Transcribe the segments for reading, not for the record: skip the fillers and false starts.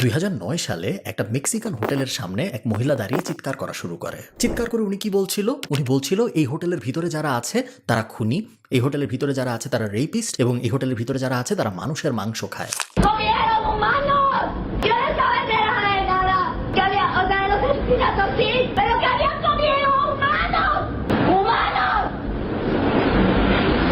2009 সালে একটা মেক্সিকান হোটেলের সামনে এক মহিলা দাঁড়িয়ে চিৎকার করা শুরু করে। চিৎকার করে উনি কি বলছিল? উনি বলছিল এই হোটেলের ভিতরে যারা আছে তারা খুনি, এই হোটেলের ভিতরে যারা আছে তারা রেপিস্ট, এবং এই হোটেলের ভিতরে যারা আছে তারা মানুষের মাংস খায়। ¡Comieron humanos! ¡Yo no estaba enterada de nada! ¡Que había, o sea, los asesinatos sí! ¡Pero que habían comido humanos! ¡Humanos!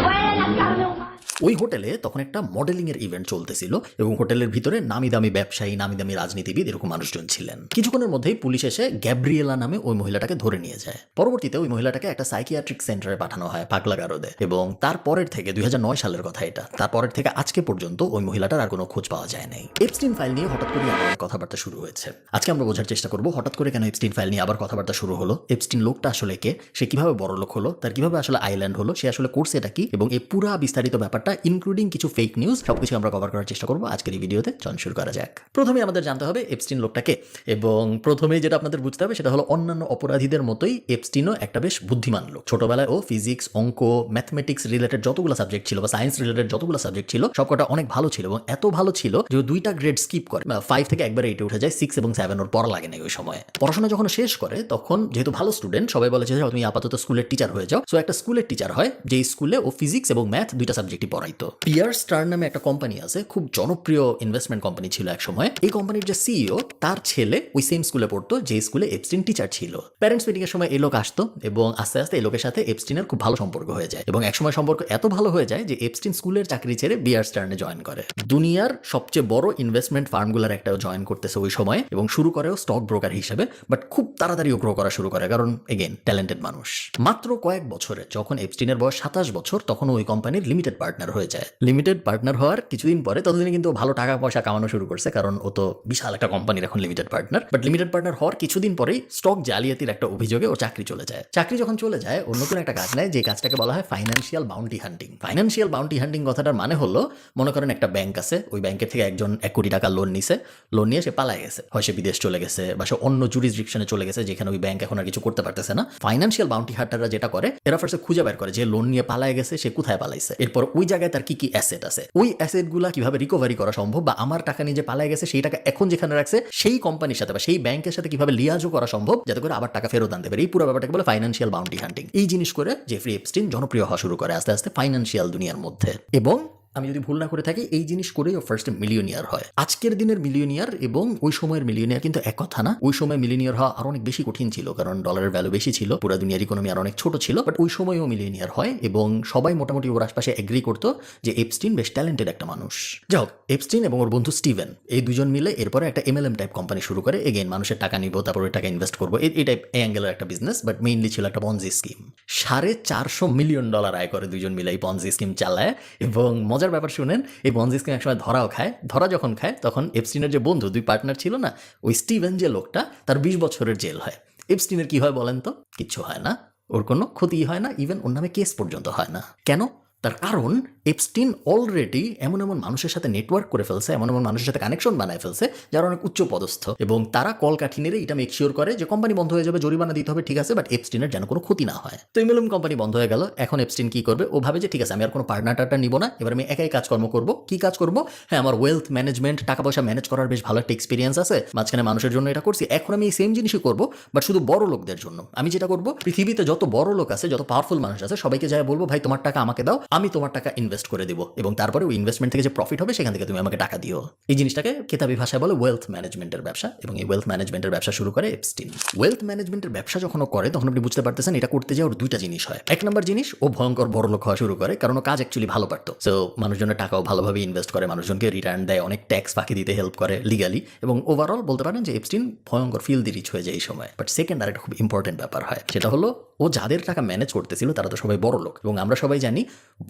¡Fue la carne humana! ওই হোটেলে তখন একটা মডেলিং এর ইভেন্ট চলতেছিল এবং হোটেলের ভিতরে নামি দামি ব্যবসায়ী, নামি দামি রাজনীতিবিদ এরকম মানুষজন ছিলেন। কিছুক্ষণের মধ্যেই পুলিশ এসে গ্যাব্রিয়েলা নামে ওই মহিলাটাকে ধরে নিয়ে যায়। পরবর্তীতে ওই মহিলাটাকে একটা সাইকিয়াট্রিক সেন্টারে পাঠানো হয়, পাগলাগারদে। এবং তারপরের থেকে 2009 সালের কথা এটা, তারপরের থেকে আজকে পর্যন্ত ওই মহিলাটার আর কোনো খোঁজ পাওয়া যায় নাই। এপস্টিন ফাইল নিয়ে হঠাৎ করে আবার কথাবার্তা শুরু হয়েছে। আজকে আমরা বোঝার চেষ্টা করব হঠাৎ করে কেন এপস্টিন ফাইল নিয়ে আবার কথাবার্তা শুরু হলো, এপস্টিন লোকটা আসলে কে, সে কিভাবে বড় লোক হলো, তার কিভাবে আসলে আইল্যান্ড হলো, সে আসলে করছে এটা কি, এবং এই পুরা বিস্তারিত ব্যাপারটা ইনক্লুডিং কিছু ফেক নিউজ সবকিছু আমরা কভার করার চেষ্টা করবো আজকের এই ভিডিওতে। চল শুরু করা যাক। প্রথমে আমাদের জানতে হবে এপস্টিন লোকটাকে, এবং প্রথমেই যেটা আপনাদের বুঝতে হবে সেটা হলো অন্যান্য অপরাধীদের মতোই এপস্টিনও একটা বেশ বুদ্ধিমান লোক। ছোটবেলায় ও ফিজিক্স, অঙ্ক, ম্যাথমেটিক্স রিলেটেড যতগুলো সাবজেক্ট ছিল বা সায়েন্স রিলেটেড যতগুলো সাবজেক্ট ছিল সবকটা অনেক ভালো ছিল, এবং এত ভালো ছিল যে 2টা গ্রেড স্কিপ করে 5 থেকে একবারে 8 উঠে যায়, 6 এবং 7 ওর পড়া লাগে না ওই সময়। পড়াশোনা যখন শেষ করে তখন যেহেতু ভালো স্টুডেন্ট, সবাই বলেছে যে তুমি আপাতত স্কুলের টিচার হয়ে যাও। সো একটা স্কুলের টিচার হয়, যে স্কুলে ও ফিজিক্স এবং ম্যাথ 2টা সাবজেক্টই পড়াইতো। পিয়ার স্টার নামে একটা কোম্পানি আছে, খুব জনপ্রিয় ইনভেস্টমেন্ট কোম্পানি ছিল এক সময়। এই কোম্পানির যে সিইও, তার ছেলে ওই সেম স্কুলে পড়তো যে স্কুলে এপস্টিন টিচার ছিল। প্যারেন্টস মিটিং এর সময় এই লোক আসতো এবং আস্তে আস্তে এই লোকের সাথে এপস্টিনের খুব ভালো সম্পর্ক হয়ে যায়, এবং একসময় সম্পর্ক এত ভালো হয়ে যায় যে এপস্টিন স্কুলের চাকরি ছেড়ে বিয়ার স্টার্নে জয়েন করে। দুনিয়ার সবচেয়ে বড় ইনভেস্টমেন্ট ফার্মগুলোর একটাও জয়েন করতেছে ওই সময়, এবং শুরু করেও স্টক ব্রোকার হিসেবে, বাট খুব তাড়াতাড়িও গ্রো করা শুরু করে, কারণ এগেন ট্যালেন্টেড মানুষ। মাত্র কয়েক বছরে, যখন এপস্টিনের বয়স 27 বছর, তখন ওই কোম্পানির লিমিটেড পার্টনার হয়ে যায়। লিমিটেড পার্টনার হওয়ার কিছুদিন পরে, ততদিনে কিন্তু ভালো টাকা পয়সা কামানো শুরু করছে, কারণ ও তো বিশাল একটা কোম্পানির এখন limited partner. But limited partner হওয়ার কিছুদিন পরেই স্টক জালিয়াতির একটা অভিযোগে ও চাকরি চলে যায়। চাকরি যখন চলে যায়, ও নতুন একটা কাজ নেয়, যে কাজটাকে বলা হয় ফাইন্যান্সিয়াল বাউন্টি হান্টিং। ফাইন্যান্সিয়াল বাউন্টি হান্টিং কথাটার মানে হলো, মনে করেন একটা ব্যাংক আছে, ওই ব্যাংকের থেকে একজন 1 কোটি টাকা লোন নিছে, লোন নিয়ে সে পালায় গেছে, হয় সে বিদেশ চলে গেছে বা সে অন্য জুরিসডিকশনে চলে গেছে যেখানে ওই ব্যাংক এখন আর কিছু করতে পারতেছে না। ফাইন্যান্সিয়াল বাউন্টি হান্টাররা যেটা করে, এরা ফার্স্টে খুঁজে বের করে যে লোন নিয়ে পালায় গেছে সে কোথায় পালাইছে, এরপর ওই জায়গায় তার কি কি অ্যাসেট আছে, ওই অ্যাসেটগুলা কিভাবে রিকভারি করা সম্ভব, বা আমার টাকা নিয়ে যে পালায় গেছে সেই টাকা এখন যেখানে রাখছে সেই কোম্পানির সাথে বা সেই ব্যাংকের সাথে কিভাবে লিয়াজও করা সম্ভব যাতে করে আবার টাকা ফেরত আনতে পারে। এই পুরো ব্যাপারটাকে বলে ফাইন্যান্সিয়াল বাউন্টি হান্টিং। এই জিনিস করে জেফ্রি এপস্টিন জনপ্রিয় হওয়া শুরু করে আস্তে আস্তে ফাইন্যান্সিয়াল দুনিয়ার মধ্যে, এবং আমি যদি ভুল না করে থাকি এই জিনিস করেই ও ফার্স্ট মিলিয়নিয়ার হয়। আজকের দিনের মিলিয়নিয়ার এবং ওই সময়ের মিলিয়নিয়ার কিন্তু এক কথা না। ওই সময় মিলিয়নিয়ার হওয়া আর অনেক বেশি কঠিন ছিল, কারণ ডলারের ভ্যালু বেশি ছিল, পুরো দুনিয়ার ইকোনমি আর অনেক ছোট ছিল। বাট ওই সময়ও মিলিয়নিয়ার হয়, এবং সবাই মোটামুটি ওর আশপাশে এগ্রি করতো যে এপস্টিন বেশ ট্যালেন্টেড একটা মানুষ। যাই হোক, এপস্টিন এবং ওর বন্ধু স্টিভেন, এই দুজন মিলে এরপরে একটা MLM টাইপ কোম্পানি শুরু করে। এগেন মানুষের টাকা নিব, তারপর ওই টাকা ইনভেস্ট করবো, এই টাইপ অ্যাঙ্গেলের একটা বিজনেস। বাট মেইনলি ছিল একটা পঞ্জি স্কিম। $450 মিলিয়ন আয় করে দুজন মিলে এই পঞ্জি স্কিম চালায়। এবং মজার ব্যাপার শুনেন, এই পঞ্জি স্কিম একসময় ধরাও খায়। ধরা যখন খায় তখন এপস্টিনের যে বন্ধু, 2 পার্টনার ছিল না, ওই স্টিভেন যে লোকটা, তার 20 বছরের জেল হয়। এপস্টিনের কি হয় বলেন তো? কিচ্ছু হয় না, ওর কোনো ক্ষতি হয় না, ইভেন ওর নামে কেস পর্যন্ত হয় না। কেন? তার কারণ এপস্টিন অলরেডি এমন এমন মানুষের সাথে নেটওয়ার্ক করে ফেলছে, এমন এমন মানুষের সাথে কানেকশন বানায় ফেলছে যারা অনেক উচ্চ পদস্থ, এবং তারা কলকাঠি নেড়ে এটা মেক শিওর করে যে কোম্পানি বন্ধ হয়ে যাবে, জরিমানা দিতে হবে, ঠিক আছে, বাট এপস্টিনের যেন কোনো ক্ষতি না হয়। তো MLM কোম্পানি বন্ধ হয়ে গেল। এখন এপস্টিন কি করবে? ও ভাবে যে ঠিক আছে, আমি আর কোনো পার্টনার নিব না, এবার আমি একাই কাজকর্ম করবো। কি কাজ করবো? হ্যাঁ, আমার ওয়েলথ ম্যানেজমেন্ট, টাকা পয়সা ম্যানেজ করার বেশ ভালো একটা এক্সপিরিয়েন্স আছে, মাঝখানে মানুষের জন্য এটা করছি, এখন আমি এই সেম জিনিসই করবো, বাট শুধু বড় লোকদের জন্য। আমি যেটা করবো, পৃথিবীতে যত বড় লোক আছে, যত পাওয়ারফুল মানুষ আছে, সবাইকে যাই বলবো, ভাই তোমার টাকা আমাকে দাও, আমি তোমার টাকা ইনভেস্ট করে দিব, এবং তারপরে ওই ইনভেস্টমেন্ট থেকে যে প্রফিট হবে সেখান থেকে তুমি আমাকে টাকা দিও। এই জিনিসটাকে কেতাবি ভাষায় বলে ওয়েলথ ম্যানেজমেন্টের ব্যবসা, এবং এই ওয়েলথ ম্যানেজমেন্টের ব্যবসা শুরু করে এপস্টিন। ওয়েলথ ম্যানেজমেন্টের ব্যবসা যখন ও করে, তখন আপনি বুঝতে পারতেছেন এটা করতে যাওয়ার 2টা জিনিস হয়। 1 নম্বর জিনিস, ও ভয়ঙ্কর বড় লোক হওয়া শুরু করে, কারণ ও কাজ অ্যাকচুয়ালি ভালো পারতো। সো মানুষজনের টাকাও ভালোভাবে ইনভেস্ট করে, মানুষজনকে রিটার্ন দেয়, অনেক ট্যাক্স ফাঁকি দিতে হেল্প করে লিগালি, এবং ওভারঅল বলতে পারেন যে এপস্টিন ভয়ঙ্কর ফিল্দি রিচ হয়ে যায় এই সময়। বাট সেকেন্ড আর একটা খুব ইম্পর্টেন্ট ব্যাপার হয়, সেটা হলো ও যাদের টাকা ম্যানেজ করতেছিল তারা তো সবাই বড় লোক, এবং আমরা সবাই জানি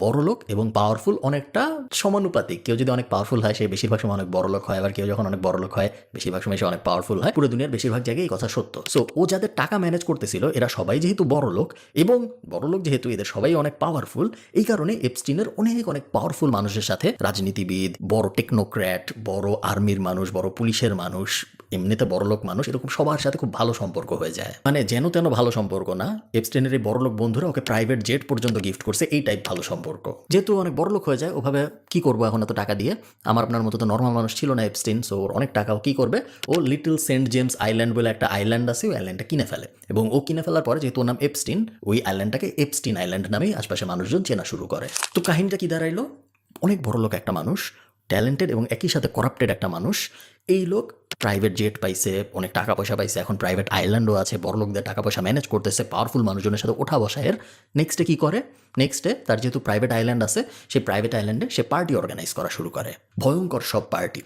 বড় লোক এবং পাওয়ারফুল অনেকটা সমানুপাতিক। কেউ যদি অনেক পাওয়ারফুল হয় সে বেশিরভাগ সময় অনেক বড় লোক হয়, আবার কেউ যখন অনেক বড় লোক হয় বেশিরভাগ সময় সে অনেক পাওয়ারফুল হয়। পুরো দুনিয়ার বেশিরভাগ জায়গায় এই কথা সত্য। সো ও যাদের টাকা ম্যানেজ করতেছিল এরা সবাই যেহেতু বড় লোক, এবং বড় লোক যেহেতু এদের সবাই অনেক পাওয়ারফুল, এই কারণে এপস্টিনের অনেক পাওয়ারফুল মানুষের সাথে, রাজনীতিবিদ, বড় টেকনোক্র্যাট, বড় আর্মির মানুষ, বড় পুলিশের মানুষ, এমনিতে বড়লোক মানুষ এরকম সবার সাথে খুব ভালো সম্পর্ক হয়ে যায়, মানে যেন তেন ভালো সম্পর্ক না, এপস্টেইনের এই বড়লোক বন্ধুরা ওকে প্রাইভেট জেট পর্যন্ত গিফট করছে, এই টাইপ ভালো সম্পর্ক। যেহেতু অনেক বড়লোক হয়ে যায় ওভাবে কি করবো এখন এত টাকা দিয়ে, আমার আপনার মতো তো নর্মাল মানুষ ছিল না এপস্টেইন, সো ওর অনেক টাকাও কি করবে, ও লিটল সেন্ট জেমস আইল্যান্ড বলে একটা আইল্যান্ড আছে, ওই আইল্যান্ডটা কিনে ফেলে, এবং ও কিনে ফেলার পরে যেহেতু ওর নাম এপস্টিন, ওই আইল্যান্ডটাকে এপস্টিন আইল্যান্ড নামেই আশপাশে মানুষজন চেনা শুরু করে। তো কাহিনীটা কি দাঁড়াইলো, অনেক বড় লোক একটা মানুষ, ট্যালেন্টেড এবং একই সাথে করাপ্টেড একটা মানুষ, এই লোক প্রাইভেট জেট পাইছে, অনেক টাকা পয়সা পাইছে, এখন প্রাইভেট আইল্যান্ডও আছে, বড় লোকদের টাকা পয়সা ম্যানেজ করতেছে, পাওয়ারফুল মানুষজনের সাথে ওঠা বসায়ের। নেক্সটে কি করে, নেক্সটে তার যেহেতু প্রাইভেট আইল্যান্ড আছে, সেই প্রাইভেট আইল্যান্ডে সে পার্টি অর্গানাইজ করা শুরু করে, ভয়ঙ্কর সব পার্টি,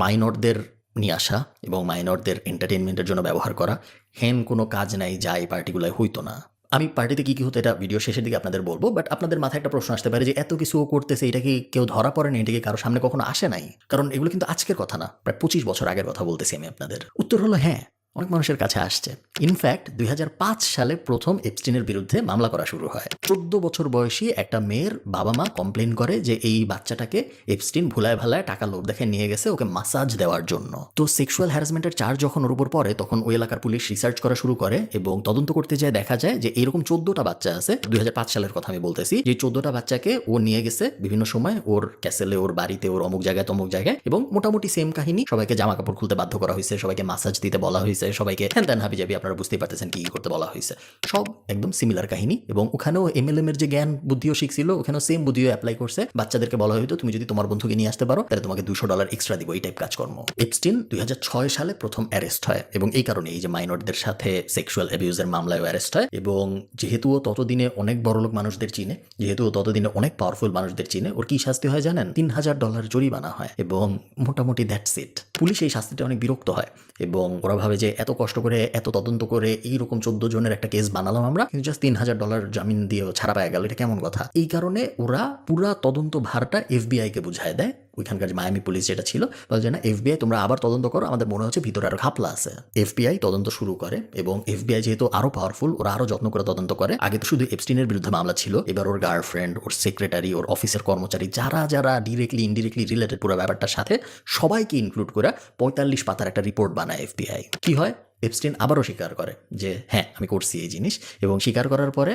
মাইনরদের নিয়ে আসা এবং মাইনরদের এন্টারটেনমেন্টের জন্য ব্যবহার করা, হেন কোনো কাজ নাই যা এই পার্টিগুলোয় হইতো না। আমি পার্টিতে কী কী হতো এটা ভিডিও শেষের দিকে আপনাদের বলবো, বাট আপনাদের মাথায় একটা প্রশ্ন আসতে পারে যে এত কিছু ও করতেছে, এটা কি কেউ ধরা পড়ে না, এটা কি কারো সামনে কখনো আসে নাই? কারণ এগুলো কিন্তু আজকের কথা না, প্রায় 25 বছর আগের কথা বলতেছি আমি আপনাদের। উত্তর হলো হ্যাঁ, অনেক মানুষের কাছে আসছে। ইনফ্যাক্ট 2005 সালে প্রথম এপস্টিনের বিরুদ্ধে মামলা করা শুরু হয়। 14 বছর বয়সী একটা মেয়ের বাবা মা কমপ্লেন করে যে এই বাচ্চাটাকে এপস্টিন ভুলায় ভালায় টাকা লোভ দেখে নিয়ে গেছে ওকে মাসাজ দেওয়ার জন্য। তো সেক্সুয়াল হ্যারাসমেন্টের চার্জ যখন ওর উপর পড়ে তখন ওই এলাকার পুলিশ রিসার্চ করা শুরু করে এবং তদন্ত করতে যায়, দেখা যায় যে এরকম 14টা বাচ্চা আছে, 2005 সালের কথা আমি বলতেছি, যে 14টা বাচ্চাকে ও নিয়ে গেছে বিভিন্ন সময় ওর ক্যাসেলে, ওর বাড়িতে, ওর অমুক জায়গায় তমুক জায়গায়, এবং মোটামুটি সেম কাহিনী, সবাইকে জামা কাপড় খুলতে বাধ্য করা হয়েছে, সবাইকে মাসাজ দিতে বলা হয়েছে, সবাইকে হ্যান ত্যান হাবি যাবি, আপনারা বুঝতেই পারতেছেন কি করতে বলা হয়েছে, সব একদম সিমিলার কাহিনী। এবং ওখানেও এমএলএম এর যে জ্ঞান বুদ্ধিও শিখছিল, ওখানেও সেম বুদ্ধিও অ্যাপ্লাই করছে। বাচ্চাদেরকে বলা হয়তো তুমি যদি তোমার বন্ধুকে নিয়ে আসতে পারো তাহলে তোমাকে $200 এক্সট্রা দিব, এই টাইপ কাজকর্ম। এপস্টিন 2006 সালে প্রথম অ্যারেস্ট হয় এবং এই কারণে এই যে মাইনরদের সাথে সেক্সুয়াল অ্যাবিউজের মামলায় অ্যারেস্ট হয়। এবং যেহেতু ও ততদিনে অনেক বড়লোক মানুষদের চিনে, যেহেতু ও ততদিনে অনেক পাওয়ারফুল মানুষদের চিনে, ওর কি শাস্তি হয় জানেন? $3000 জরিমানা হয় এবং মোটামুটি দ্যাটস ইট। পুলিশ এই শাস্তিটা অনেক বিরক্ত হয় এবং ওরা ভাবে যে এত কষ্ট করে এত তদন্ত করে এইরকম 14 জনের একটা কেস বানালাম আমরা, কিন্তু জাস্ট $3000 জামিন দিয়ে ছাড়া পাওয়া গেল, এটা কেমন কথা? এই কারণে ওরা পুরা তদন্ত ভারটা FBI কে বুঝায় দেয়। ওইখানকার যে মায়ামি পুলিশ যেটা ছিল, বলে যে না FBI তোমরা আবার তদন্ত করো, আমাদের মনে হচ্ছে ভিতরে আরো ঘাপলা আছে। FBI তদন্ত শুরু করে এবং FBI যেহেতু আরো পাওয়ারফুল, ওরা আরো যত্ন করে তদন্ত করে। আগে তো শুধু এপস্টিনের বিরুদ্ধে মামলা ছিল, এবার ওর গার্লফ্রেন্ড, ওর সেক্রেটারি, ওর অফিসের কর্মচারী, যারা যারা ডিরেক্টলি ইনডিরেক্টলি রিলেটেড পুরো ব্যাপারটার সাথে সবাইকে ইনক্লুড করে 45 পাতার একটা রিপোর্ট বানায় FBI। কি হয়, এপস্টিন আবারও স্বীকার করে যে হ্যাঁ আমি করছি এই জিনিস, এবং স্বীকার করার পরে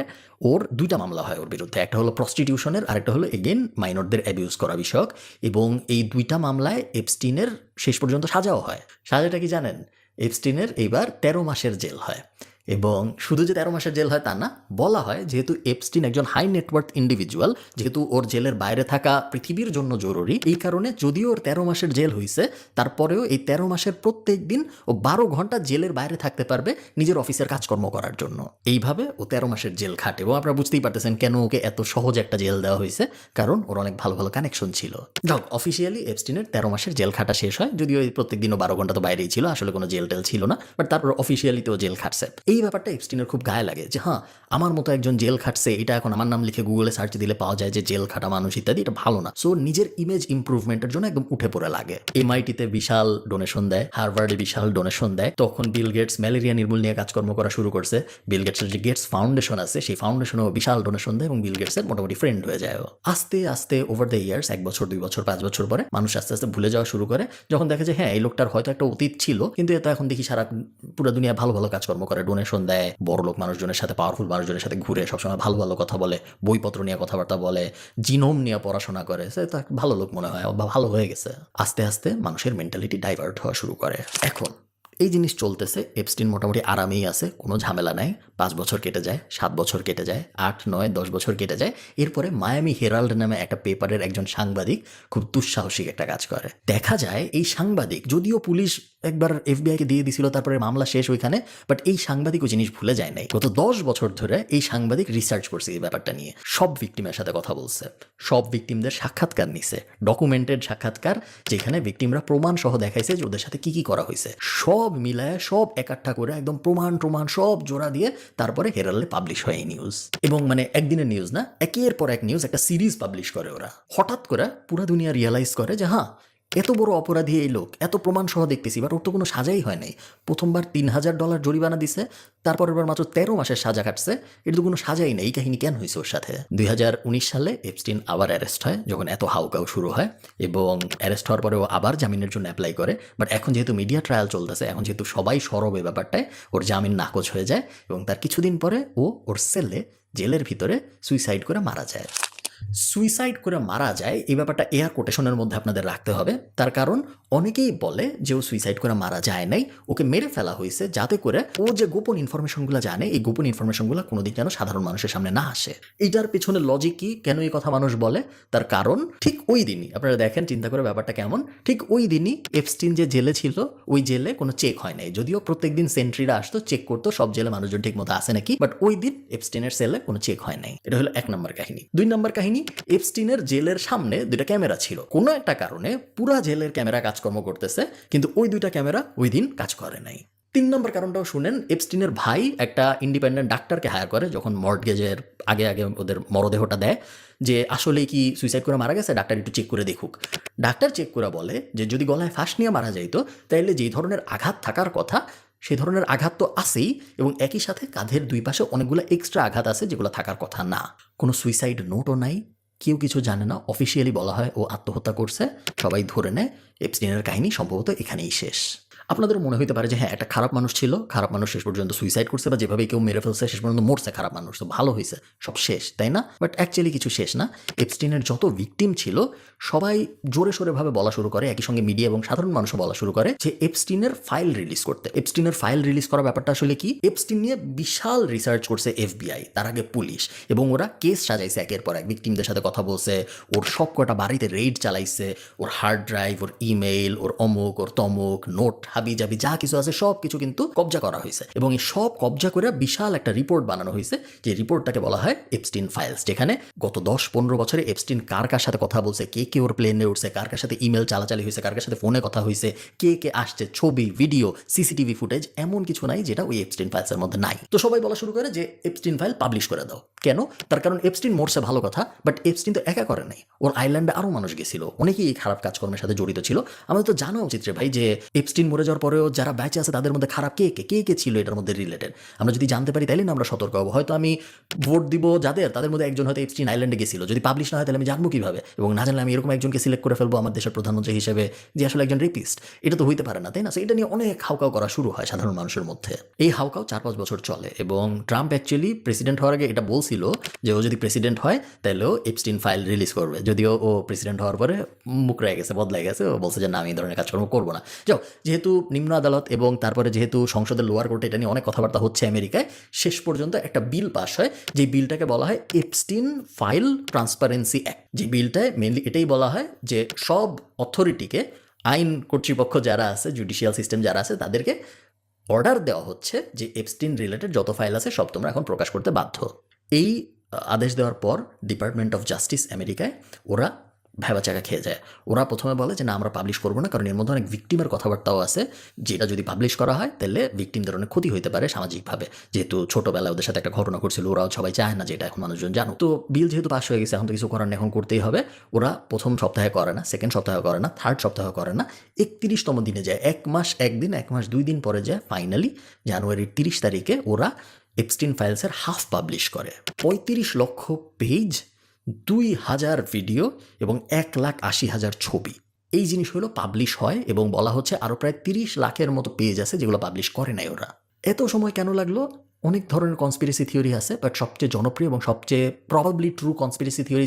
ওর 2টা মামলা হয় ওর বিরুদ্ধে, একটা হলো প্রস্টিটিউশনের, আরেকটা হলো এগেন মাইনরদের অ্যাবিউজ করা বিষয়ক। এবং এই 2টা মামলায় এপস্টিনের শেষ পর্যন্ত সাজাও হয়। সাজাটা কি জানেন? এপস্টিনের এইবার 13 মাসের জেল হয়। এবং শুধু যে 13 মাসের জেল হয় তা না, বলা হয় যেহেতু এপস্টিন একজন হাই নেটওয়ার্থ ইন্ডিভিজুয়াল, যেহেতু ওর জেলের বাইরে থাকা পৃথিবীর জন্য জরুরি, এই কারণে যদিও ওর 13 মাসের জেল হয়েছে, তারপরেও এই 13 মাসের প্রত্যেক দিন ও 12 ঘন্টা জেলের বাইরে থাকতে পারবে নিজের অফিসের কাজকর্ম করার জন্য। এইভাবে ও 13 মাসের জেল খাটে। এবং আপনারা বুঝতেই পারতেছেন কেন ওকে এত সহজ একটা জেল দেওয়া হয়েছে, কারণ ওর অনেক ভালো ভালো কানেকশন ছিল। যাক, অফিসিয়ালি এপস্টিনের 13 মাসের জেল খাটা শেষ হয়, যদিও প্রত্যেক দিনও 12 ঘন্টা তো বাইরেই ছিল, আসলে কোনো জেল টেল ছিল না, বাট তারপর অফিসিয়ালি তো জেল খাটছে। এই ব্যাপারটা এপস্টিনের খুব গায়ে লাগে যে হ্যাঁ আমার মতো একজন জেল খাটছে, এটা এখন আমার নাম লিখে গুগলে সার্চ দিলে পাওয়া যায় যে জেল খাটা মানুষ ইত্যাদি, এটা ভালো না। সো নিজের ইমেজ ইমপ্রুভমেন্টের জন্য একদম উঠে পড়ে লাগে। MIT-তে বিশাল ডোনেশন দেয়, হার্ভার্ডে বিশাল ডোনেশন দেয়। তখন বিল গেটস ম্যালেরিয়া নির্মূল নিয়ে কাজকর্ম করা শুরু করছে। বিল গেটসের যে গেটস ফাউন্ডেশন আছে, সেই ফাউন্ডেশনও বিশাল ডোনেশন দেয় এবং বিল গেটসের মোটামুটি ফ্রেন্ড হয়ে যায়। আস্তে আস্তে ওভার দ্য ইয়ার্স, 1 বছর 2 বছর 5 বছর পরে মানুষ আস্তে আস্তে ভুলে যাওয়া শুরু করে, যখন দেখে যে হ্যাঁ এই লোকটার হয়তো একটা অতীত ছিল, কিন্তু এটা এখন দেখি সারা পুরো দুনিয়া ভালো ভালো কাজকর্ম করে, ডোনেশন দেয়, বড় লোক মানুষজনের সাথে, পাওয়ারফুল মানুষজনের সাথে ঘুরে, সবসময় ভালো ভালো কথা বলে, বইপত্র নিয়ে কথাবার্তা বলে, জিনোম নিয়ে পড়াশোনা করে, সে তো ভালো লোক মনে হয় বা ভালো হয়ে গেছে। আস্তে আস্তে মানুষের মেন্টালিটি ডাইভার্ট হওয়া শুরু করে। এখন এই জিনিস চলতেছে, এপস্টিন মোটামুটি আরামেই আছে, কোনো ঝামেলা নাই। 5 বছর কেটে যায়, 7 বছর কেটে যায়, 8, 9, 10 বছর কেটে যায়। এরপরে মায়ামি হেরাল্ড নামে একটা পেপারের একজন সাংবাদিক খুব দুঃসাহসিক একটা কাজ করে। দেখা যায় এই সাংবাদিক, যদিও পুলিশ একবার FBI-কে দিয়ে দিছিল, তারপরে মামলা শেষ ওইখানে, বাট এই সাংবাদিকও জিনিস ভুলে যায় নাই। গত 10 বছর ধরে এই সাংবাদিক রিসার্চ করছে এই ব্যাপারটা নিয়ে, সব ভিকটিমের সাথে কথা বলছে, সব ভিকটিমদের সাক্ষাৎকার নিছে, ডকুমেন্টেড সাক্ষাৎকার, যেখানে ভিকটিমরা প্রমাণ সহ দেখাইছে যে ওদের সাথে কি কি করা হয়েছে, সব মিলায় সব একাঠা করে একদম প্রমাণ সব জোড়া দিয়ে তারপরে হেরাল্ডে পাবলিশ হয় এই নিউজ। এবং মানে একদিনের নিউজ না, একের পর এক নিউজ, একটা সিরিজ পাবলিশ করে ওরা। হঠাৎ করে পুরো দুনিয়া রিয়েলাইজ করে যে হ্যাঁ এত বড় অপরাধী এই লোক, এত প্রমাণ সহ দেখতেছি, বাট ওর তো কোনো সাজাই হয় নাই। প্রথমবার $3000 জরিমানা দিছে, তারপরের বার মাত্র 13 মাসের সাজা কাটছে। এটা তো কোনো সাজাই নেই। এই কাহিনী কেন হয়েছে ওর সাথে? 2019 সালে এপস্টিন আবার অ্যারেস্ট হয়, যখন এত হাউকাউ শুরু হয়, এবং অ্যারেস্ট হওয়ার পরে ও আবার জামিনের জন্য অ্যাপ্লাই করে। বাট এখন যেহেতু মিডিয়া ট্রায়াল চলতেছে, এখন যেহেতু সবাই সরব এই ব্যাপারটায়, ওর জামিন নাকচ হয়ে যায় এবং তার কিছুদিন পরে ও ওর সেলে জেলের ভিতরে সুইসাইড করে মারা যায়। সুইসাইড করে মারা যায় এই ব্যাপারটা এয়ার কোটেশনের মধ্যে আপনাদের রাখতে হবে। তার কারণ অনেকেই বলে যে ও সুইসাইড করে মারা যায় নাই, ওকে মেরে ফেলা হয়েছে যাতে করে ও যে গোপন ইনফরমেশনগুলো জানে, এই গোপন ইনফরমেশনগুলো কোনোদিন যেন সাধারণ মানুষের সামনে না আসে। এইটার পেছনে লজিক কি, কেন এই কথা মানুষ বলে? তার কারণ ঠিক ওই দিনই, আপনারা দেখেন চিন্তা করে ব্যাপারটা কেমন, ঠিক ওই দিনই এপস্টিন যে জেলে ছিল, ওই জেলে কোনো চেক হয় নাই। যদিও প্রত্যেকদিন সেন্ট্রিরা আসতো, চেক করতো সব জেলে মানুষজন ঠিক মতো আসে নাকি, বাট ওই দিন এপস্টিনের সেলে কোনো চেক হয় নাই। এটা হলো 1 নম্বর কাহিনী। 2 নম্বর কাহিনী, এপস্টিনের জেলের সামনে 2টা ক্যামেরা ছিল। কোনো একটা কারণে পুরা জেলের ক্যামেরা কাজকর্ম করতেছে, কিন্তু ওই 2টা ক্যামেরা ওই দিন কাজ করে নাই। 3 নম্বর কারণটাও শুনেন। এপস্টিনের ভাই একটা ইন্ডিপেন্ডেন্ট ডাক্তারকে হায়ার করে, যখন মর্টগেজের আগে আগে ওদের মরদেহটা দেয়, যে আসলে কি সুইসাইড করে মারা গেছে, ডাক্তার একটু চেক করে দেখুক। ডাক্তার চেক করে বলে যে যদি গলায় ফাঁস নিয়ে মারা যাইতো, তাইলে যেই ধরনের আঘাত থাকার কথা সেই ধরনের আঘাত তো আছেই, এবং একই সাথে কাঁধের 2 পাশে অনেকগুলো এক্সট্রা আঘাত আছে যেগুলো থাকার কথা না। কোনো সুইসাইড নোটও নাই, কেউ কিছু জানে না। অফিসিয়ালি বলা হয় ও আত্মহত্যা করছে, সবাই ধরে নেয়। এপস্টিনের কাহিনী সম্ভবত এখানেই শেষ। আপনাদের মনে হতে পারে যে হ্যাঁ, একটা খারাপ মানুষ ছিল, খারাপ মানুষ শেষ পর্যন্ত সুইসাইড করছে, বা যেভাবে কেউ মেরে ফেলছে শেষ পর্যন্ত মরছে খারাপ মানুষ, তো ভালো হয়েছে, সব শেষ, তাই না? বাট অ্যাকচুয়ালি কিছু শেষ না। এপস্টিনের যত ভিকটিম ছিল সবাই জোরে সোরেভাবে বলা শুরু করে, একই সঙ্গে মিডিয়া এবং সাধারণ মানুষও বলা শুরু করে যে এপস্টিনের ফাইল রিলিজ করতে। এপস্টিনের ফাইল রিলিজ করা ব্যাপারটা আসলে কি? এপস্টিন নিয়ে বিশাল রিসার্চ করছে FBI, তার আগে পুলিশ, এবং ওরা কেস সাজাইছে একের পর এক, ভিকটিমদের সাথে কথা বলছে, ওর সব কটা বাড়িতে রেইড চালাইছে, ওর হার্ড ড্রাইভ, ওর ইমেইল, ওর অমুক, ওর তমুক, নোট, হাবি জাবি যা কিছু আছে সব কিছু কিন্তু কবজা করা হয়েছে, এবং এই সব কবজা করে বিশাল একটা রিপোর্ট বানানো হয়েছে, যে রিপোর্টটাকে বলা হয় এপস্টিন ফাইলস, যেখানে গত 10-15 বছরে এপস্টিন কার কার সাথে কথা বলছে, কে কে ওর প্লেনে উঠছে, কার কার সাথে ইমেল চালাচালি হয়েছে, কার কার সাথে ফোনে কথা হয়েছে, কে কে আসছে, ছবি, ভিডিও, সিসিটিভি ফুটেজ, এমন কিছু নাই যেটা ওই এপস্টিন ফাইলসের মধ্যে নাই। তো সবাই বলা শুরু করে যে এপস্টিন ফাইল পাবলিশ করে দাও। কেন? তার কারণ এপস্টিন মরছে ভালো কথা, বাট এপস্টিন তো একা করে নাই, ওর আইল্যান্ডে আরও মানুষ গেছিল, অনেকেই এই খারাপ কাজকর্মের সাথে জড়িত ছিল। আমাদের তো জানা উচিত রে ভাই যে এপস্টিন মরে যাওয়ার পরেও যারা বেঁচে আছে তাদের মধ্যে খারাপ কে কে ছিল এটার মধ্যে রিলেটেড। আমরা যদি জানতে পারি তাইলে না আমরা সতর্ক হবো। হয়তো আমি ভোট দিব যাদের, তাদের মধ্যে একজন হয়তো এপস্টিন আইল্যান্ডে গেছিল, যদি পাবলিশ না হয় তাহলে আমি জানবো কিভাবে? এবং না জানলে আমি এরকম একজনকে সিলেক্ট করে ফেলবো আমার দেশের প্রধানমন্ত্রী হিসেবে যে আসলে একজন রেপিস্ট। এটা তো হইতে পারে না, তাই না? এটা নিয়ে অনেক হাউকাউ করা শুরু হয় সাধারণ মানুষের মধ্যে। এই হাউকাউ 4-5 বছর চলে, এবং ট্রাম্প অ্যাকচুয়ালি প্রেসিডেন্ট হওয়ার আগে এটা বলছিল যে ও যদি প্রেসিডেন্ট হয় তাহলেও এপস্টিন ফাইল রিলিজ করবে। যদিও ও প্রেসিডেন্ট হওয়ার পরে মুখ রয়ে গেছে, বদলাই গেছে, ও বলছে যে না, আমি এই ধরনের কাজকর্ম করবো না। যাও, যেহেতু নিম্ন আদালত এবং তারপরে যেহেতু সংসদের লোয়ার কোর্টে এটা নিয়ে অনেক কথাবার্তা হচ্ছে আমেরিকায়, শেষ পর্যন্ত একটা বিল পাস হয়, যে বিলটাকে বলা হয় এপস্টিন ফাইল ট্রান্সপারেন্সি অ্যাক্ট। যে বিলটায় মেনলি এটাই বলা হয় যে সব অথরিটিকে, আইন কর্তৃপক্ষ যারা আছে, জুডিশিয়াল সিস্টেম যারা আছে, তাদেরকে অর্ডার দেওয়া হচ্ছে যে এপস্টিন রিলেটেড যত ফাইল আছে সব তোমরা এখন প্রকাশ করতে বাধ্য। এই আদেশ দেওয়ার পর ডিপার্টমেন্ট অফ জাস্টিস আমেরিকায় ওরা ভেবাচাকা খেয়ে যায়। ওরা প্রথমে বলে যে না, আমরা পাবলিশ করবো না, কারণ এর মধ্যে অনেক ভিকটিমের কথাবার্তাও আছে, যেটা যদি পাবলিশ করা হয় তাহলে ভিকটিমদের অনেক ক্ষতি হতে পারে সামাজিকভাবে। যেহেতু ছোটোবেলায় ওদের সাথে একটা ঘটনা ঘটছিল, ওরাও সবাই চায় না যে এটা এখন মানুষজন জানুক। তো বিল যেহেতু পাস হয়ে গেছে, এখন তো কিছু করার এখন করতেই হবে। ওরা প্রথম সপ্তাহে করে না, সেকেন্ড সপ্তাহে করে না, থার্ড সপ্তাহে করে না, 31তম দিনে যায়, 1 মাস 1 দিন, 1 মাস 2 দিন পরে যায়, ফাইনালি জানুয়ারির 30 তারিখে ওরা এপস্টিন ফাইলসের হাফ পাবলিশ করে। 35 লক্ষ পেজ, 2000 ভিডিও এবং 1,80,000 ছবি। এই জিনিস হলো পাবলিশ হয়, এবং বলা হচ্ছে আরও প্রায় 30 লাখের মতো পেজ আছে যেগুলো পাবলিশ করে নাই ওরা। এত সময় কেন লাগলো? অনেক ধরনের কনস্পিরেসি থিওরি আছে, বাট সবচেয়ে জনপ্রিয় এবং সবচেয়ে প্রবাবলি ট্রু কনস্পিরেসি থিওরি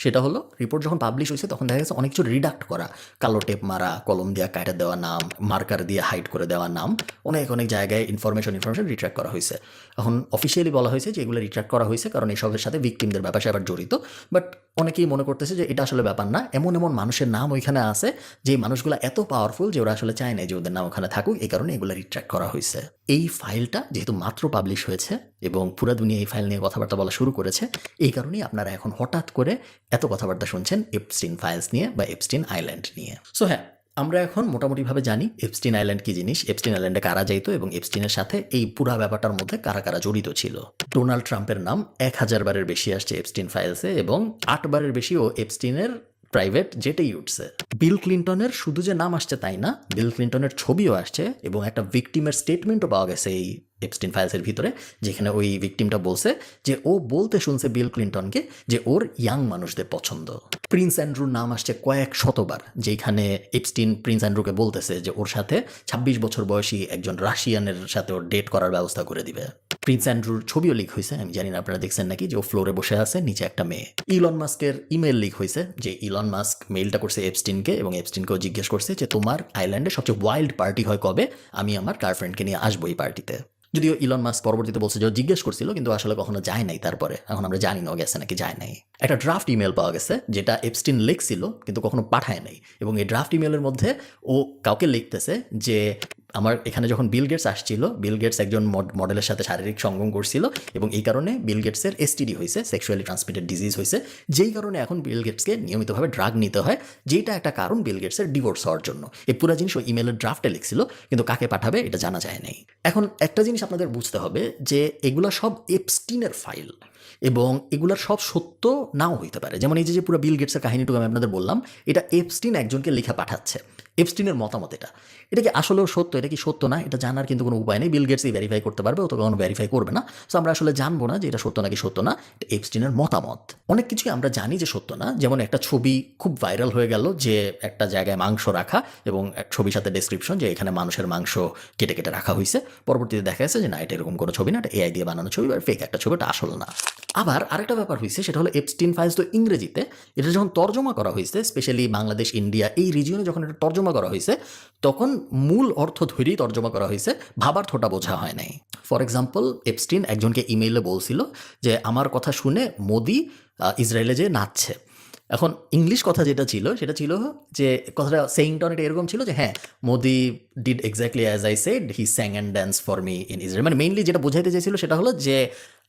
সেটা হলো রিপোর্ট যখন পাবলিশ হয়েছে তখন দেখা গেছে অনেক কিছু রিডাক্ট করা, কালো টেপ মারা, কলম দিয়ে কাটা দেওয়া নাম, মার্কার দিয়ে হাইড করে দেওয়া নাম, অনেক জায়গায় ইনফরমেশন রিট্র্যাক্ট করা হয়েছে। এখন অফিসিয়ালি বলা হয়েছে যে এগুলো রিট্র্যাক্ট করা হয়েছে কারণ এসবের সাথে ভিকটিমদের ব্যাপার স্যাপার জড়িত, বাট অনেকেই মনে করতেছে যে এটা আসলে ব্যাপার না। এমন মানুষের নাম ওইখানে আছে যে মানুষগুলো এত পাওয়ারফুল যে ওরা আসলে চায় না যে ওদের নাম ওখানে থাকুক, এই কারণে এগুলো রিট্র্যাক্ট করা হয়েছে। এই ফাইলটা যেহেতু মাত্র পাবলিশ হয়েছে এবং পুরো দুনিয়া এই ফাইল নিয়ে কথাবার্তা বলা শুরু করেছে, এই কারণেই আপনারা এখন হঠাৎ করে এত কথাবার্তা শুনছেন এপস্টিন ফাইলস নিয়ে বা এপস্টিন আইল্যান্ড নিয়ে। সো হ্যাঁ, আমরা এখন মোটামুটিভাবে জানি এপস্টিন আইল্যান্ড কি জিনিস, এপস্টিন আইল্যান্ডে কারা যাইতো এবং এপস্টিনের সাথে এই পুরা ব্যাপারটার মধ্যে কারা কারা জড়িত ছিল। ডোনাল্ড ট্রাম্পের নাম 1000 বারের বেশি আসছে এপস্টিন ফাইলসে, এবং 8 বারের বেশি ও এপস্টিনের প্রাইভেট জেটেই উঠছে। বিল ক্লিন্টনের শুধু যে নাম আসছে তাই না, বিল ক্লিন্টনের ছবিও আসছে এবং একটা ভিকটিমের স্টেটমেন্টও পাওয়া গেছে এই এপস্টিন ফাইলসের ভিতরে, যেখানে ওই ভিকটিমটা বলছে যে ও বলতে শুনছে বিল ক্লিন্টনকে যে ওর ইয়াং মানুষদের পছন্দ। প্রিন্স অ্যান্ড্রুর নাম আসছে কয়েক শতবার, যেখানে এপস্টিন প্রিন্স অ্যান্ড্রুকে বলতেছে যে ওর সাথে 26 বছর বয়সী একজন রাশিয়ানের সাথে ওর ডেট করার ব্যবস্থা করে দিবে। প্রিন্স অ্যান্ড্রুর ছবিও লিক হয়েছে, আমি জানি না আপনারা দেখছেন নাকি, যে ও ফ্লোরে বসে আছে, নিচে একটা মেয়ে। ইলন মাস্কের ইমেল লিক হয়েছে, যে ইলন মাস্ক মেইলটা করছে এপস্টিনকে এবং এপস্টিনকেও জিজ্ঞেস করছে যে তোমার আইল্যান্ডে সবচেয়ে ওয়াইল্ড পার্টি হয় কবে, আমি আমার গার্লফ্রেন্ডকে নিয়ে আসবো এই পার্টিতে। যদিও ইলন মাস্ক পরবর্তীতে বলছে যে জিজ্ঞেস করছিল, কিন্তু আসলে কখনো যায় নাই। তারপরে এখন আমরা জানি না গেছে নাকি যায় নাই। একটা ড্রাফট ইমেল পাওয়া গেছে যেটা এপস্টিন লিখছিল কিন্তু কখনো পাঠায় নাই, এবং এই ড্রাফট ইমেলের মধ্যে ও কাউকে লিখতেছে যে আমার এখানে যখন বিল গেটস আসছিল, বিল গেটস একজন মডেলের সাথে শারীরিক সঙ্গম করছিল এবং এই কারণে বিল গেটসের এসটিডি হয়েছে, সেক্সুয়ালি ট্রান্সমিটেড ডিজিজ হয়েছে, যেই কারণে এখন বিল গেটসকে নিয়মিতভাবে ড্রাগ নিতে হয়, যেটা একটা কারণ বিল গেটসের ডিভোর্স হওয়ার জন্য। এই পুরো জিনিস ও ইমেলের ড্রাফটে লিখছিল, কিন্তু কাকে পাঠাবে এটা জানা যায় নাই। এখন একটা জিনিস আপনাদের বুঝতে হবে যে এগুলা সব এপস্টিনের ফাইল এবং এগুলার সব সত্য নাও হইতে পারে। যেমন এই যে পুরো বিল গেটসের কাহিনীটুকু আমি আপনাদের বললাম, এটা এপস্টিন একজনকে লেখা পাঠাচ্ছে, এপস্টিনের মতামত এটা কি আসলেও সত্য, এটা কি সত্য না, এটা জানার কিন্তু কোনো উপায় নেই। বিল গেটসই ভেরিফাই করতে পারবে, ও তো কখনো ভেরিফাই করবে না। সো আমরা আসলে জানবো না যে এটা সত্য নাকি সত্য না, এটা এপস্টিনের মতামত। অনেক কিছুই আমরা জানি যে সত্য না, যেমন একটা ছবি খুব ভাইরাল হয়ে গেল যে একটা জায়গায় মাংস রাখা এবং এক ছবির সাথে ডেসক্রিপশন যে এখানে মানুষের মাংস কেটে কেটে রাখা হয়েছে। পরবর্তীতে দেখা গেছে যে না, এটা এরকম কোনো ছবি না, এটা এআই দিয়ে বানানো ছবি বা ফেক একটা ছবি, এটা আসল না। আবার আরেকটা ব্যাপার হয়েছে, সেটা হলো এপস্টিন ফাইলস তো ইংরেজিতে, এটা যখন তর্জমা করা হয়েছে, স্পেশালি বাংলাদেশ ইন্ডিয়া এই রিজিয়নে যখন এটা তর্জমা করা হয়েছে, তখন মূল অর্থ ধরেই তর্জমা করা হয়েছে, ভাবার থোটা বোঝা হয় নাই। ফর এক্সাম্পল, এপস্টিন একজনকে ইমেইলে বলছিল যে আমার কথা শুনে মোদি ইসরায়েলে যে নাচছে। এখন ইংলিশ কথা যেটা ছিল সেটা ছিল যে কথাটা সেইং টন এটা এরকম ছিল যে হ্যাঁ, Modi did exactly as I said, he স্যাং and dance for me in Israel. মানে মেইনলি যেটা বোঝাইতে চাইছিল সেটা হলো যে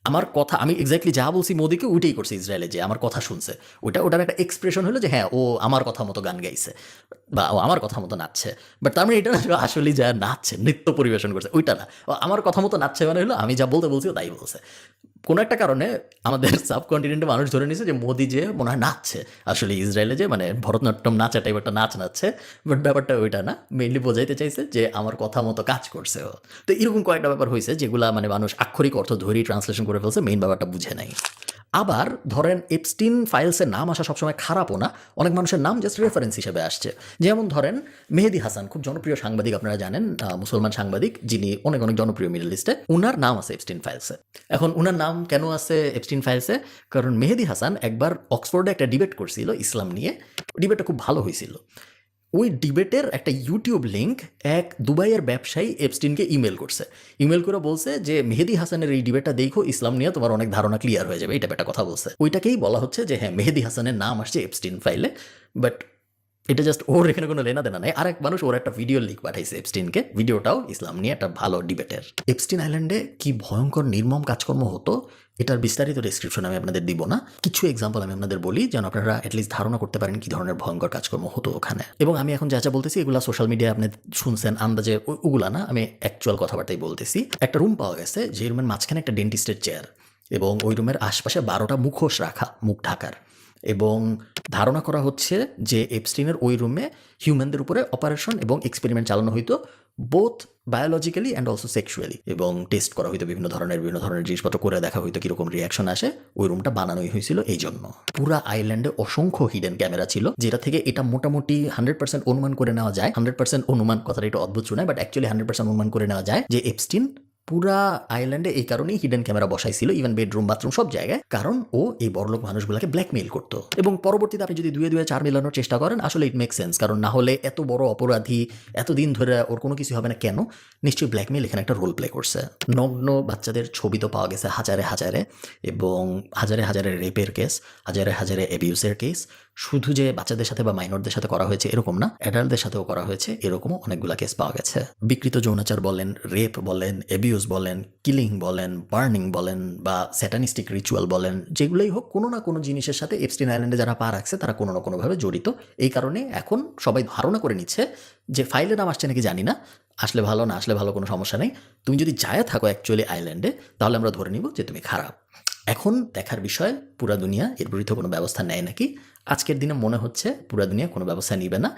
আমার কথা, আমি এক্স্যাক্টলি যা বলছি মোদিকে ওইটাই করছে ইসরায়েলে, যে আমার কথা শুনছে। ওটার একটা এক্সপ্রেশন হলো যে হ্যাঁ, ও আমার কথা মতো গান গাইছে বা ও আমার কথা মতো নাচছে। বাট তার মানে এটা আসলে যা নাচছে, নৃত্য পরিবেশন করছে, ওইটা না। ও আমার কথা মতো নাচছে মানে হলো আমি যা বলতে বলছি তাই বলছে। কোনো একটা কারণে আমাদের সাবকন্টিনেন্টে মানুষ ধরে নিয়েছে যে মোদি যে মনে হয় নাচছে, আসলে ইসরায়েলে যে মানে ভরতনাট্যম নাচা টাইপ একটা নাচ নাচছে। বাট ব্যাপারটা ওইটা না, মেইনলি বোঝাইতে চাইছে যে আমার কথা মতো কাজ করছে ও। তো এরকম কয়েকটা ব্যাপার হয়েছে যেগুলা মানে মানুষ আক্ষরিক অর্থ ধরেই ট্রান্সলেশন করে ফেলছে, মেইন ব্যাপারটা বুঝে নাই। আবার ধরেন এপস্টিন ফাইলসের নাম আসা সবসময় খারাপও না, অনেক মানুষের নাম জাস্ট রেফারেন্স হিসেবে আসছে। যেমন ধরেন মেহেদি হাসান, খুব জনপ্রিয় সাংবাদিক, আপনারা জানেন, মুসলমান সাংবাদিক, যিনি অনেক অনেক জনপ্রিয় মিডল ইস্টে। উনার নাম আছে এপস্টিন ফাইলসে। এখন উনার নাম কেন আছে এপস্টিন ফাইলসে? কারণ মেহেদি হাসান একবার অক্সফোর্ডে একটা ডিবেট করছিল ইসলাম নিয়ে, ডিবেটটা খুব ভালো হয়েছিল। ওই ডিবেটের একটা ইউটিউব লিঙ্ক এক দুবাইয়ের ব্যবসায়ী এপস্টিনকে ইমেল করছে, ইমেল করে বলছে যে মেহেদি হাসানের এই ডিবেটটা দেখো, ইসলাম নিয়ে তোমার অনেক ধারণা ক্লিয়ার হয়ে যাবে, এটা একটা কথা বলছে। ওইটাকেই বলা হচ্ছে যে হ্যাঁ, মেহেদি হাসানের নাম আসছে এপস্টিন ফাইলে। বাট এটা জাস্ট ওর এখানে কোনো লেনা দেনা নাই। আরেক মানুষ ওর একটা ভিডিও লিঙ্ক পাঠাইছে এপস্টিনকে, ভিডিওটাও ইসলাম নিয়ে একটা ভালো ডিবেটের। এপস্টিন আইল্যান্ডে কি ভয়ঙ্কর নির্মম কাজকর্ম হতো এটার বিস্তারিত ডেসক্রিপশন আমি আপনাদের দিব না, কিছু এক্সাম্পল আমি আপনাদের বলি যেন আপনারা অ্যাটলিস্ট ধারণা করতে পারেন কি ধরনের ভয়ঙ্কর কাজকর্ম হতো ওখানে। এবং আমি এখন যা যা বলতেছি এগুলো সোশ্যাল মিডিয়ায় আপনি শুনছেন আন্দাজে, ওগুলা না, আমি অ্যাকচুয়াল কথাবার্তাই বলতেছি। একটা রুম পাওয়া গেছে, যে রুমের মাঝখানে একটা ডেন্টিস্টের চেয়ার এবং ওই রুমের আশপাশে 12টা মুখোশ রাখা, মুখ ঢাকার। এবং ধারণা করা হচ্ছে যে এপস্টিনের ওই রুমে হিউম্যানদের উপরে অপারেশন এবং এক্সপেরিমেন্ট চালানো হইতো, both biologically and also sexually, এবং টেস্ট করা হইতো বিভিন্ন ধরনের জিনিসপত্র করে দেখা হইতো কীরকম রিয়াকশন আসে। ওই রুমটা বানানোই হয়েছিল এই জন্য। পুরা আইল্যান্ডে অসংখ্য হিডেন ক্যামেরা ছিল, যেটা থেকে এটা মোটামুটি 100% অনুমান করে নেওয়া যায়, 100% অনুমান কথাটা একটু অদ্ভুত শোনায়, বাট অ্যাকচুয়ালি 100% অনুমান করে নেওয়া যায় যে এপস্টিন পুরা আইল্যান্ডে এই কারণেই হিডেন ক্যামেরা বসাইছিল, ইভেন বেডরুম বাথরুম সব জায়গায়, কারণ ও এই বড়লোক মানুষগুলোকে ব্ল্যাকমেইল করতো। এবং পরবর্তীতে আপনি যদি 2 4 মিলানোর চেষ্টা করেন, আসলে ইট মেক সেন্স, কারণ না হলে এত বড় অপরাধী এতদিন ধরে ওর কোনো কিছু হবে না কেন? নিশ্চয়ই ব্ল্যাকমেইল এখানে একটা রোল প্লে করছে। নগ্ন বাচ্চাদের ছবি তো পাওয়া গেছে হাজারে হাজারে, এবং হাজারে হাজারে রেপের কেস, হাজারে হাজারে অ্যাবিউসের কেস। শুধু যে বাচ্চাদের সাথে বা মাইনরদের সাথে করা হয়েছে এরকম না, অ্যাডাল্টদের সাথেও করা হয়েছে, এরকমও অনেকগুলো কেস পাওয়া গেছে। বিকৃত যৌনাচার বলেন, রেপ বলেন, অ্যাবিউস বলেন, কিলিং বলেন, বার্নিং বলেন, বা স্যাটানিস্টিক রিচুয়াল বলেন, যেগুলোই হোক, কোনো না কোনো জিনিসের সাথে এপস্টিন আইল্যান্ডে যারা পা রাখছে তারা কোনো না কোনোভাবে জড়িত। এই কারণে এখন সবাই ধারণা করে নিচ্ছে যে ফাইলের নাম আসছে নাকি জানি না, আসলে ভালো, না আসলে ভালো কোনো সমস্যা নেই। তুমি যদি যায় থাকো অ্যাকচুয়ালি আইল্যান্ডে, তাহলে আমরা ধরে নিব যে তুমি খারাপ। এখন দেখার বিষয় পুরা দুনিয়া এর বিরুদ্ধে কোনো ব্যবস্থা নেয় নাকি। আজকের দিনে মনে হচ্ছে পুরা দুনিয়া কোনো ব্যবস্থা নিবে না,